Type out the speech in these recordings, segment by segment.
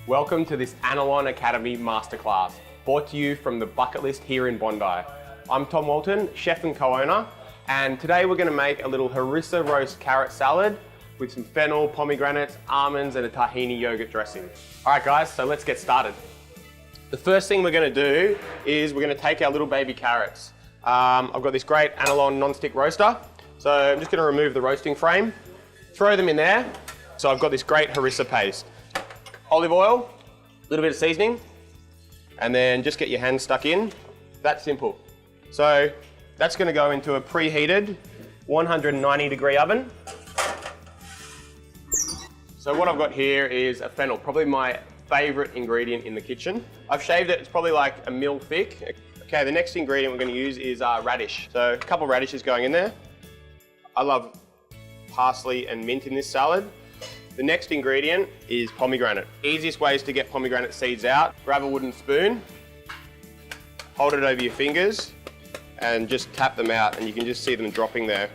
Welcome to this Anolon Academy Masterclass, brought to you from the bucket list here in Bondi. I'm Tom Walton, chef and co-owner, and today we're going to make a little Harissa roast carrot salad with some fennel, pomegranates, almonds, and a tahini yogurt dressing. All right guys, so let's get started. The first thing we're going to do is we're going to take our little baby carrots. I've got this great Anolon non-stick roaster, so I'm just going to remove the roasting frame, throw them in there. So I've got this great Harissa paste. Olive oil, a little bit of seasoning, and then just get your hands stuck in. That's simple. So that's going to go into a preheated 190-degree oven. So what I've got here is a fennel, probably my favorite ingredient in the kitchen. I've shaved it, it's probably like a mil thick. Okay, the next ingredient we're going to use is radish. So a couple of radishes going in there. I love parsley and mint in this salad. The next ingredient is pomegranate. Easiest ways to get pomegranate seeds out, grab a wooden spoon, hold it over your fingers, and just tap them out, and you can just see them dropping there.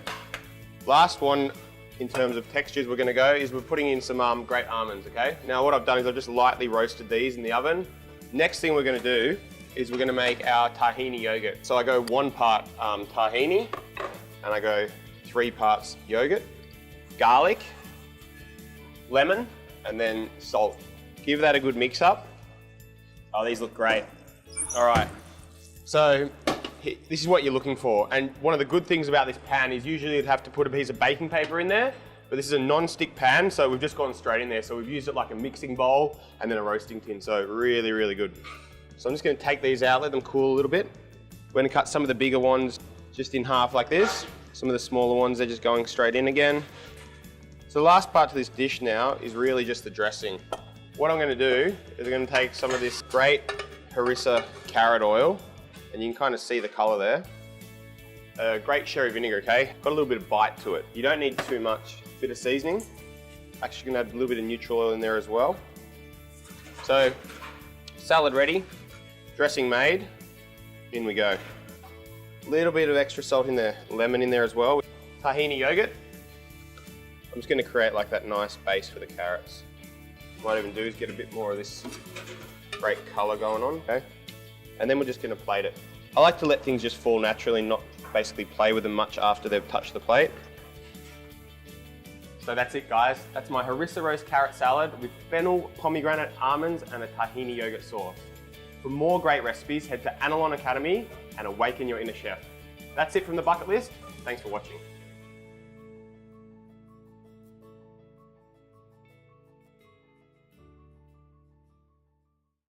Last one in terms of textures we're gonna go is we're putting in some great almonds, okay? Now what I've done is I've just lightly roasted these in the oven. Next thing we're gonna do is we're gonna make our tahini yogurt. So I go 1 part tahini, and I go 3 parts yogurt, garlic, lemon, and then salt. Give that a good mix up. Oh, these look great. All right, so this is what you're looking for. And one of the good things about this pan is usually you'd have to put a piece of baking paper in there, but this is a non-stick pan, so we've just gone straight in there. So we've used it like a mixing bowl and then a roasting tin, so really, really good. So I'm just gonna take these out, let them cool a little bit. We're gonna cut some of the bigger ones just in half like this. Some of the smaller ones, they're just going straight in again. So the last part to this dish now is really just the dressing. What I'm going to do is I'm going to take some of this great Harissa carrot oil, and you can kind of see the colour there. Great sherry vinegar, okay? Got a little bit of bite to it. You don't need too much. Bit of seasoning. Actually going to add a little bit of neutral oil in there as well. So, salad ready, dressing made, in we go. A little bit of extra salt in there, lemon in there as well. Tahini yogurt. I'm just going to create like that nice base for the carrots. What I might even do is get a bit more of this great colour going on, okay? And then we're just going to plate it. I like to let things just fall naturally, not basically play with them much after they've touched the plate. So that's it guys, that's my Harissa roast carrot salad with fennel, pomegranate, almonds and a tahini yogurt sauce. For more great recipes, head to Anolon Academy and awaken your inner chef. That's it from the bucket list. Thanks for watching.